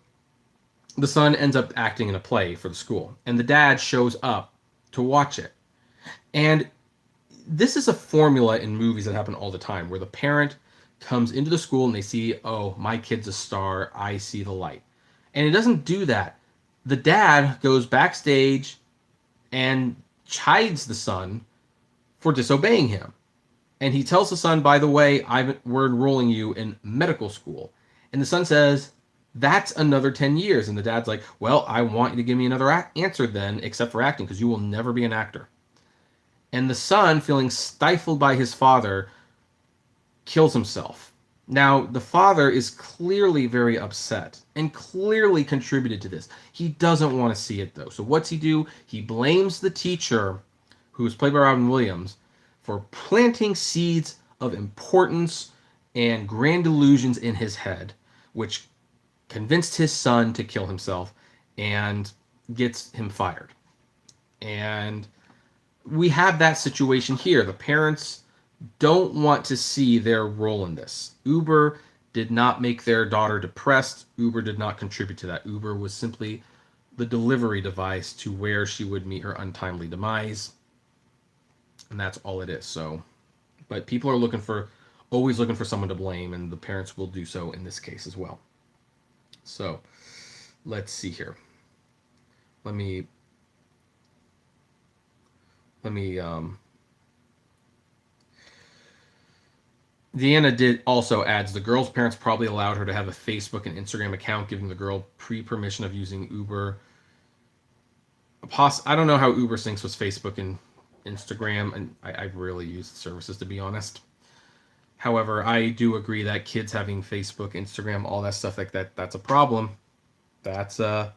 the son ends up acting in a play for the school, and the dad shows up to watch it. And this is a formula in movies that happen all the time, where the parent comes into the school and they see, oh, my kid's a star, I see the light. And it doesn't do that. The dad goes backstage and chides the son for disobeying him. And he tells the son, by the way, we're enrolling you in medical school. And the son says, that's another 10 years. And the dad's like, well, I want you to give me another answer then, except for acting, because you will never be an actor. And the son, feeling stifled by his father, kills himself. Now, the father is clearly very upset and clearly contributed to this. He doesn't want to see it, though. So what's he do? He blames the teacher, who is played by Robin Williams, for planting seeds of importance and grand delusions in his head, which convinced his son to kill himself and gets him fired. And we have that situation here. The parents don't want to see their role in this. Uber did not make their daughter depressed. Uber did not contribute to that. Uber was simply the delivery device to where she would meet her untimely demise. And that's all it is. So, but people are always looking for someone to blame, and the parents will do so in this case as well. So, let's see here. Let me Deanna did also adds the girl's parents probably allowed her to have a Facebook and Instagram account, giving the girl pre-permission of using Uber. I don't know how Uber syncs with Facebook and Instagram, and I rarely use the services, to be honest. However, I do agree that kids having Facebook, Instagram, all that stuff like that's a problem. That's a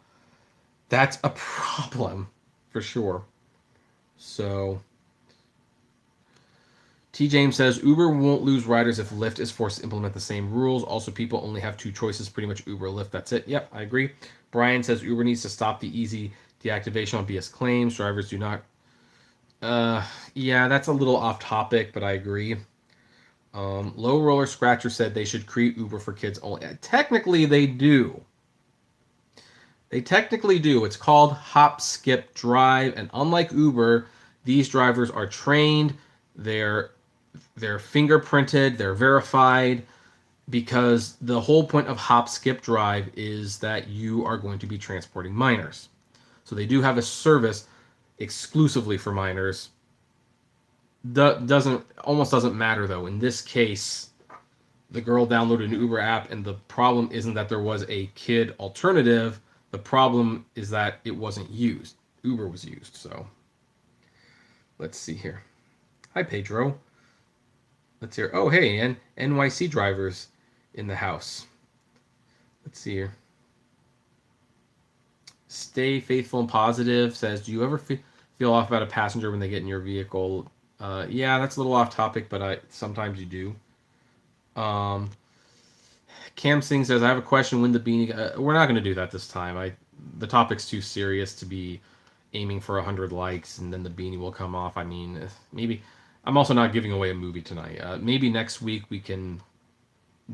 problem for sure. So, T. James says Uber won't lose riders if Lyft is forced to implement the same rules. Also, people only have two choices, pretty much Uber or Lyft. That's it. Yep, I agree. Brian says Uber needs to stop the easy deactivation on BS claims. Drivers do not. Yeah, that's a little off topic, but I agree. Low Roller Scratcher said they should create Uber for kids only. Technically, they do. They technically do. It's called Hop, Skip, Drive, and unlike Uber, these drivers are trained. They're fingerprinted. They're verified, because the whole point of Hop, Skip, Drive is that you are going to be transporting minors. So they do have a service exclusively for minors. Almost doesn't matter though. In this case, the girl downloaded an Uber app, and the problem isn't that there was a kid alternative. The problem is that it wasn't used. Uber was used. So let's see here. Hi, Pedro. Let's hear. Oh, hey, NYC drivers in the house. Let's see here. Stay faithful and positive says, do you ever feel off about a passenger when they get in your vehicle? Yeah, that's a little off topic, but sometimes you do. Cam Singh says, I have a question. When the beanie... we're not going to do that this time. The topic's too serious to be aiming for 100 likes, and then the beanie will come off. I mean, maybe... I'm also not giving away a movie tonight. Maybe next week we can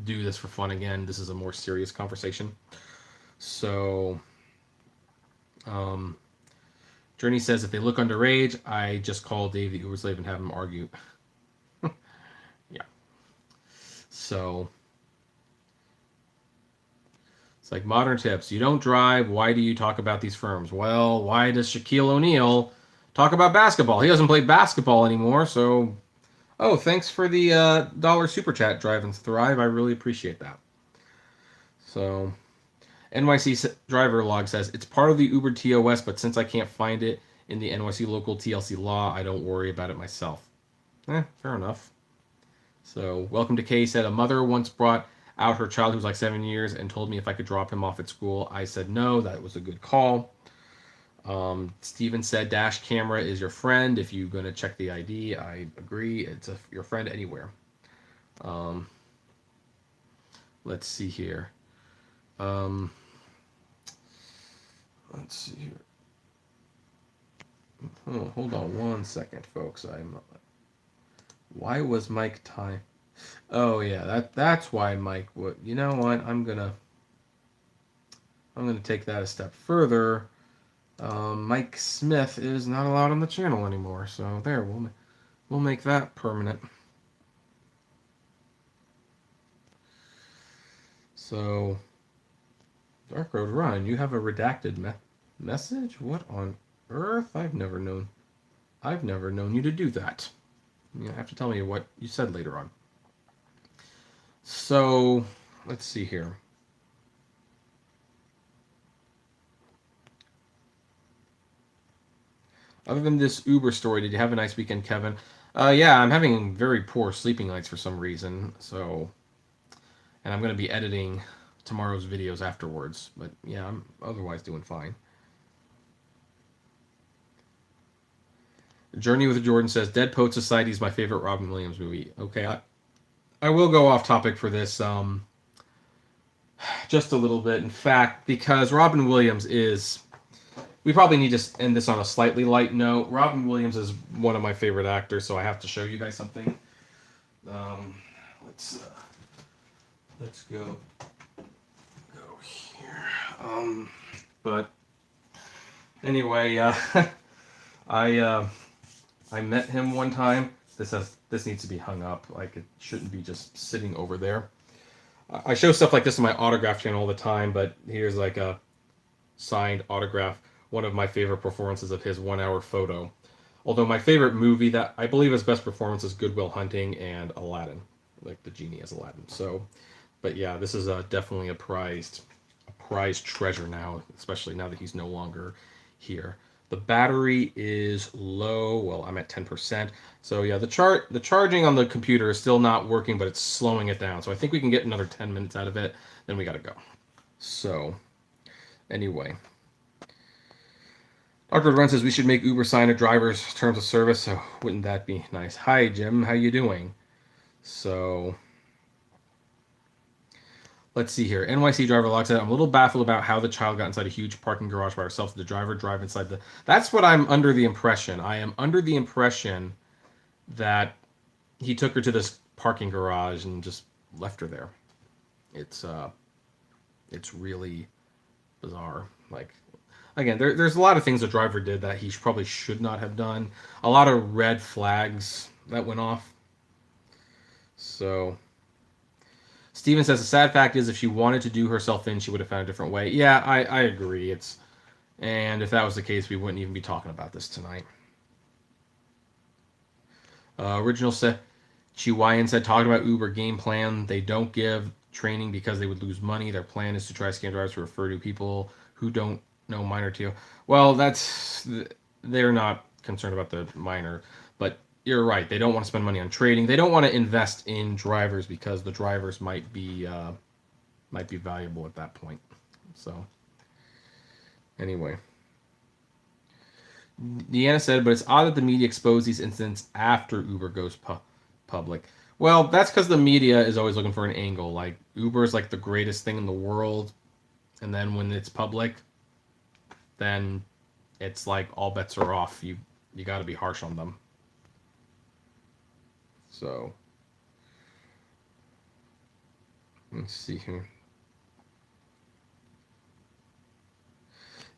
do this for fun again. This is a more serious conversation. So... Journey says, if they look underage, I just call Dave the Uber slave and have him argue. Yeah. So, it's like modern tips. You don't drive. Why do you talk about these firms? Well, why does Shaquille O'Neal talk about basketball? He doesn't play basketball anymore, so... Oh, thanks for the dollar super chat, Drive and Thrive. I really appreciate that. So... NYC driver log says, it's part of the Uber TOS, but since I can't find it in the NYC local TLC law, I don't worry about it myself. Fair enough. So, welcome to Kay said, a mother once brought out her child who was like 7 years and told me if I could drop him off at school. I said no, that was a good call. Steven said, dash camera is your friend. If you're going to check the ID, I agree. It's your friend anywhere. Let's see here. Let's see here. Oh, hold on one second, folks. Why was Mike time? Oh yeah, that's why Mike would. You know what? I'm gonna take that a step further. Mike Smith is not allowed on the channel anymore, so there we'll make that permanent. So, Dark Road Run, you have a redacted message? What on earth? I've never known you to do that. You have to tell me what you said later on. So, let's see here. Other than this Uber story, did you have a nice weekend, Kevin? Yeah, I'm having very poor sleeping nights for some reason. So, and I'm going to be editing tomorrow's videos afterwards. But yeah, I'm otherwise doing fine. Journey with Jordan says Dead Poet Society is my favorite Robin Williams movie. Okay, I will go off topic for this just a little bit. In fact, because Robin Williams is, we probably need to end this on a slightly light note. Robin Williams is one of my favorite actors, so I have to show you guys something. Let's go here. But anyway, I met him one time. This needs to be hung up. Like, it shouldn't be just sitting over there. I show stuff like this on my autograph channel all the time, but here's like a signed autograph. One of my favorite performances of his 1 hour photo. Although my favorite movie that I believe his best performance is Good Will Hunting and Aladdin, like the genie as Aladdin. So, but yeah, this is definitely a prized treasure now, especially now that he's no longer here. The battery is low. Well, I'm at 10%. So yeah, the charging on the computer is still not working, but it's slowing it down. So I think we can get another 10 minutes out of it. Then we got to go. So anyway, Dr. Run says we should make Uber sign a driver's terms of service. So wouldn't that be nice? Hi, Jim. How you doing? So let's see here. NYC driver logs said, I'm a little baffled about how the child got inside a huge parking garage by herself. Did the driver drive inside the... That's what I'm under the impression. I am under the impression that he took her to this parking garage and just left her there. It's really bizarre. Like, again, there's a lot of things the driver did that he probably should not have done. A lot of red flags that went off. So... Steven says the sad fact is if she wanted to do herself in, she would have found a different way. Yeah, I agree. And if that was the case, we wouldn't even be talking about this tonight. Original said, Chihuahuan said, talking about Uber game plan. They don't give training because they would lose money. Their plan is to try scam drivers to refer to people who don't know minor TO. Well, they're not concerned about the minor, but you're right. They don't want to spend money on trading. They don't want to invest in drivers because the drivers might be valuable at that point. So, anyway, Deanna said, but it's odd that the media exposed these incidents after Uber goes public. Well, that's because the media is always looking for an angle. Like, Uber is like the greatest thing in the world, and then when it's public, then it's like all bets are off. You got to be harsh on them. So, let's see here.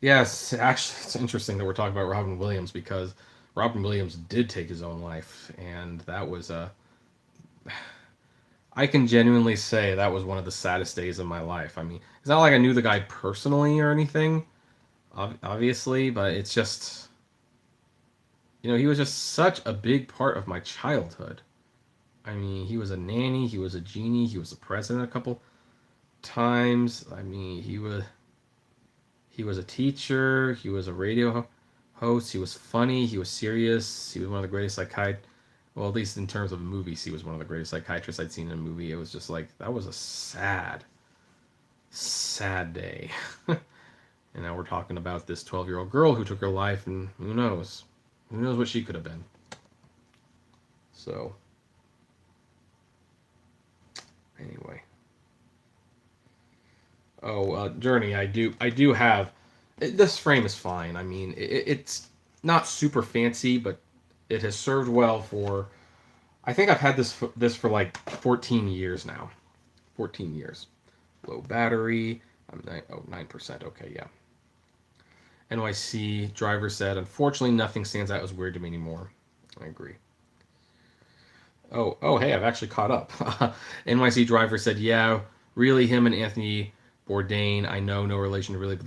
Yes, actually, it's interesting that we're talking about Robin Williams because Robin Williams did take his own life, and that was I can genuinely say that was one of the saddest days of my life. I mean, it's not like I knew the guy personally or anything, obviously, but it's just, he was just such a big part of my childhood. I mean, he was a nanny, he was a genie, he was the president a couple times. I mean, he was a teacher, he was a radio host, he was funny, he was serious, he was one of the greatest psychiatrists. Well, at least in terms of movies, he was one of the greatest psychiatrists I'd seen in a movie. It was just like, that was a sad, sad day. And now we're talking about this 12-year-old girl who took her life, and who knows? Who knows what she could have been? So... anyway. Oh, Journey, I do have... this frame is fine. I mean, it's not super fancy, but it has served well for... I think I've had this for like 14 years now. 14 years. Low battery. I'm 9%. Okay, yeah. NYC driver said, unfortunately, nothing stands out as weird to me anymore. I agree. Hey, I've actually caught up. NYC driver said, yeah, really, him and Anthony Bourdain. I know no relation to really,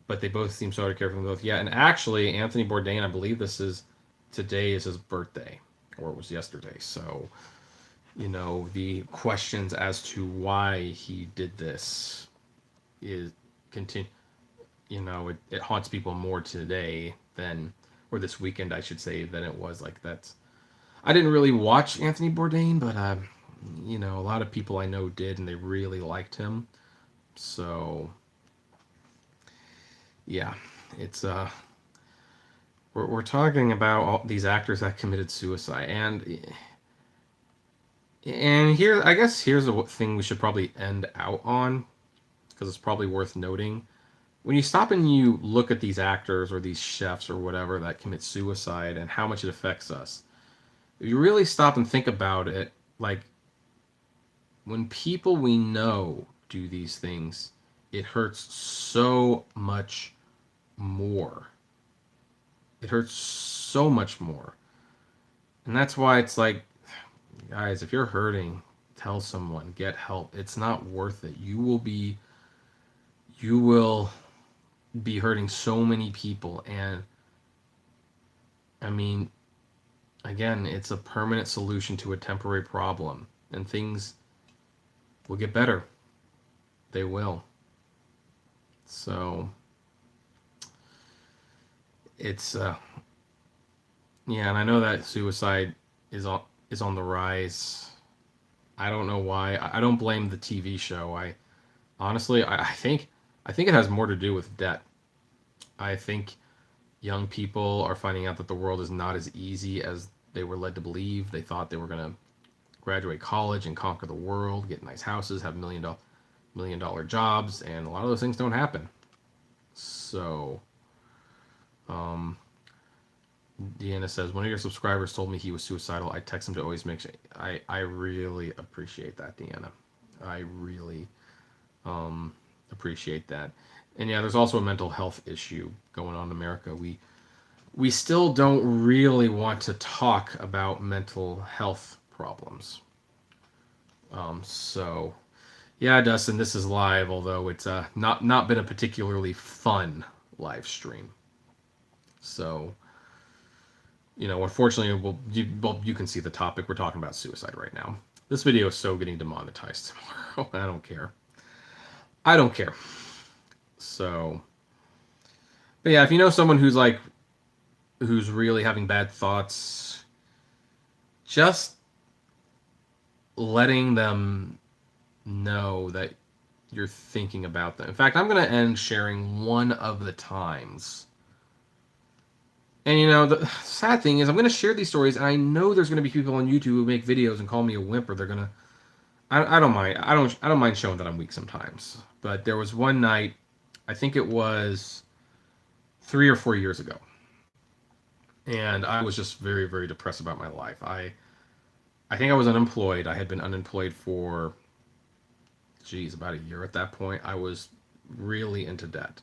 but they both seem so to care for them both. Yeah, and actually, Anthony Bourdain, I believe today is his birthday, or it was yesterday. So, the questions as to why he did this is continue. It haunts people more today or this weekend, I should say, than it was like that's. I didn't really watch Anthony Bourdain, but a lot of people I know did, and they really liked him. So, yeah, it's we're talking about all these actors that committed suicide, and here I guess here's a thing we should probably end out on, because it's probably worth noting. When you stop and you look at these actors or these chefs or whatever that commit suicide and how much it affects us, if you really stop and think about it, like when people we know do these things, it hurts so much more. It hurts so much more. And that's why it's like, guys, if you're hurting, tell someone, get help. It's not worth it. You will be hurting so many people. And I mean, again, it's a permanent solution to a temporary problem, and things will get better. They will. So it's yeah, and I know that suicide is on the rise. I don't know why. I don't blame the TV show. I honestly, I think it has more to do with debt. I think young people are finding out that the world is not as easy as they were led to believe. They thought they were going to graduate college and conquer the world, get nice houses, have $1 million jobs, and a lot of those things don't happen. So, um, Deanna says, one of your subscribers told me he was suicidal. I text him to always make sure. I really appreciate that, Deanna. I really appreciate that. And yeah, there's also a mental health issue going on in America. We still don't really want to talk about mental health problems. So yeah, Dustin, this is live, although it's not been a particularly fun live stream. So, unfortunately, you can see the topic. We're talking about suicide right now. This video is so getting demonetized tomorrow. I don't care. I don't care. So, but yeah, if you know someone who's really having bad thoughts, just letting them know that you're thinking about them. In fact, I'm going to end sharing one of the times. And the sad thing is, I'm going to share these stories, and I know there's going to be people on YouTube who make videos and call me a whimper. They're going to. I don't mind. I don't mind showing that I'm weak sometimes. But there was one night, I think it was 3 or 4 years ago, and I was just very, very depressed about my life. I think I was unemployed. I had been unemployed for, about a year at that point. I was really into debt.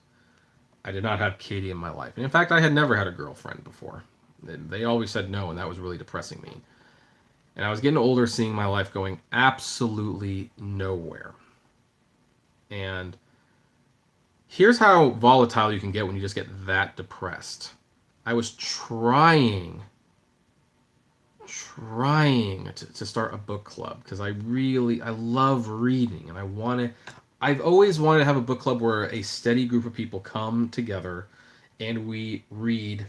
I did not have Katie in my life. And in fact, I had never had a girlfriend before. They always said no, and that was really depressing me. And I was getting older, seeing my life going absolutely nowhere. And here's how volatile you can get when you just get that depressed. I was trying to start a book club because I love reading, and I've always wanted to have a book club where a steady group of people come together and we read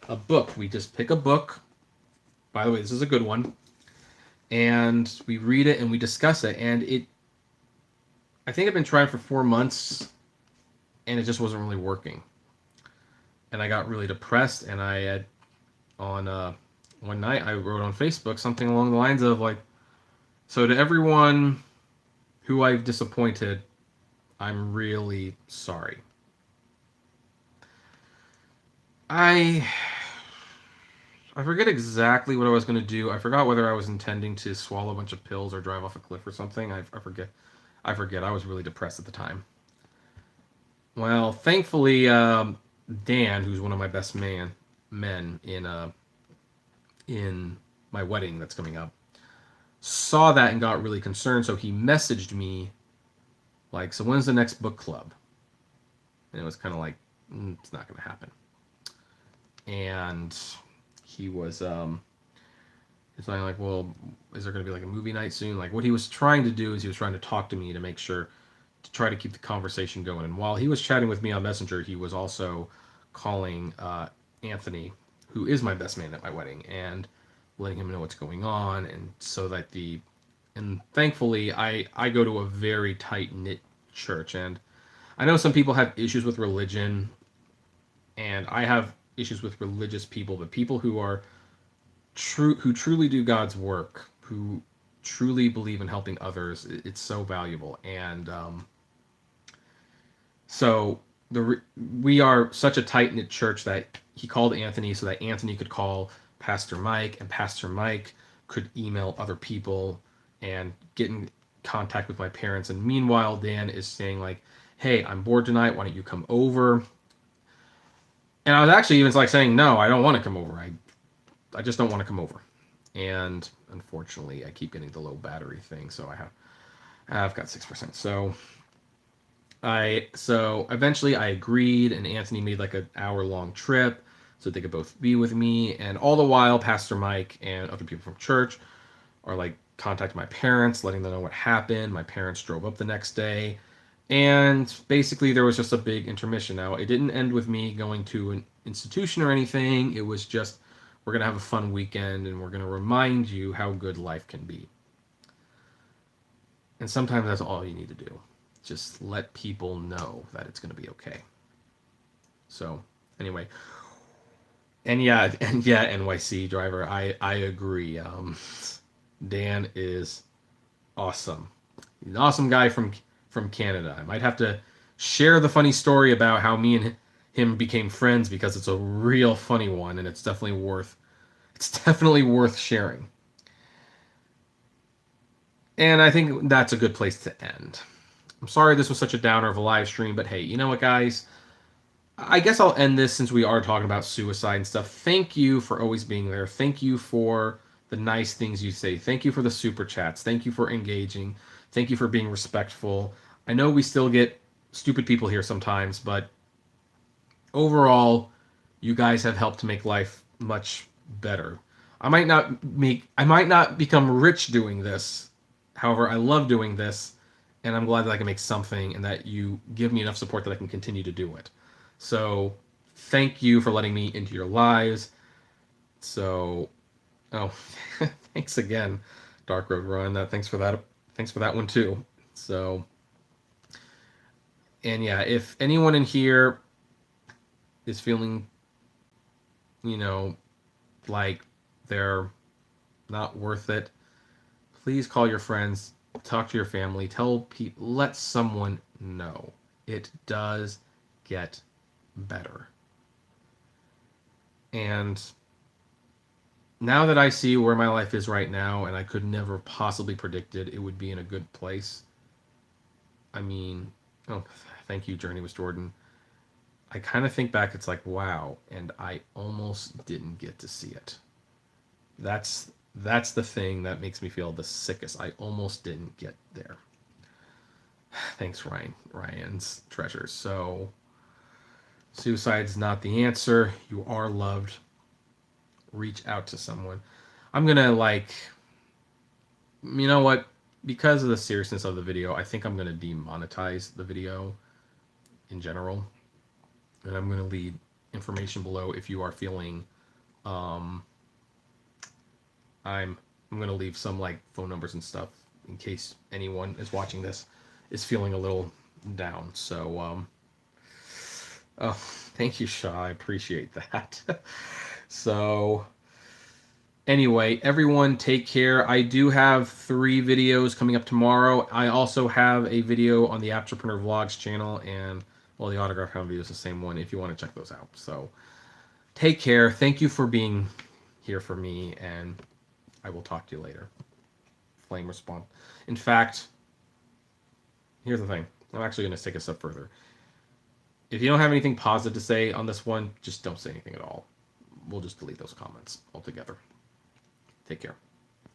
a book. We just pick a book. By the way, this is a good one. And we read it and we discuss it. And I think I've been trying for 4 months and it just wasn't really working. And I got really depressed, and I had one night I wrote on Facebook something along the lines of like, so to everyone who I've disappointed, I'm really sorry. I I forget exactly what I was going to do. I forgot whether I was intending to swallow a bunch of pills or drive off a cliff or something. I forget. I forget. I was really depressed at the time. Well, thankfully, Dan, who's one of my best men in my wedding that's coming up, saw that and got really concerned. So he messaged me like, "So when's the next book club?" And it was kind of like, "It's not going to happen." And he was it's like, "Well, is there going to be like a movie night soon?" Like, what he was trying to do is he was trying to talk to me to make sure to try to keep the conversation going. And while he was chatting with me on Messenger, he was also calling Anthony, who is my best man at my wedding, and letting him know what's going on, and so that and thankfully I go to a very tight knit church, and I know some people have issues with religion, and I have issues with religious people, but people who are who truly do God's work, who truly believe in helping others, it's so valuable. And so we are such a tight knit church that he called Anthony so that Anthony could call Pastor Mike, and Pastor Mike could email other people and get in contact with my parents. And meanwhile, Dan is saying like, "Hey, I'm bored tonight. Why don't you come over?" And I was actually even like saying, "No, I don't want to come over. I just don't want to come over." And unfortunately, I keep getting the low battery thing, so I've got 6%. So eventually I agreed, and Anthony made like an hour-long trip so they could both be with me. And all the while, Pastor Mike and other people from church are like contacting my parents, letting them know what happened. My parents drove up the next day, and basically there was just a big intermission. Now, it didn't end with me going to an institution or anything. It was just, we're going to have a fun weekend, and we're going to remind you how good life can be. And sometimes that's all you need to do. Just let people know that it's going to be okay. So, anyway. And yeah, NYC driver, I agree. Dan is awesome. He's an awesome guy from Canada. I might have to share the funny story about how me and him became friends, because it's a real funny one, and it's definitely worth sharing. And I think that's a good place to end. I'm sorry this was such a downer of a live stream, but hey, you know what, guys? I guess I'll end this since we are talking about suicide and stuff. Thank you for always being there. Thank you for the nice things you say. Thank you for the super chats. Thank you for engaging. Thank you for being respectful. I know we still get stupid people here sometimes, but overall, you guys have helped to make life much better. I might not become rich doing this. However, I love doing this, and I'm glad that I can make something, and that you give me enough support that I can continue to do it. So, thank you for letting me into your lives. So, thanks again, Dark Road Run. Thanks for that. Thanks for that one too. So, and yeah, if anyone in here is feeling, like they're not worth it, please call your friends, talk to your family, tell people, let someone know. It does get better. And now that I see where my life is right now, and I could never possibly predicted it would be in a good place. I mean, thank you, Journey with Jordan. I kind of think back, it's like, wow, and I almost didn't get to see it. That's the thing that makes me feel the sickest. I almost didn't get there. Thanks, Ryan's treasures. So, suicide's not the answer. You are loved. Reach out to someone. I'm gonna you know what? Because of the seriousness of the video, I think I'm gonna demonetize the video in general, and I'm gonna leave information below if you are feeling. I'm gonna leave some phone numbers and stuff in case anyone is watching this is feeling a little down. So thank you, Shaw. I appreciate that. So anyway, everyone take care. I do have 3 videos coming up tomorrow. I also have a video on the Apptrepreneur Vlogs channel, and the autograph hound video is the same one if you want to check those out. So take care. Thank you for being here for me, and I will talk to you later. Flame response. In fact, here's the thing. I'm actually going to take a step further. If you don't have anything positive to say on this one, just don't say anything at all. We'll just delete those comments altogether. Take care.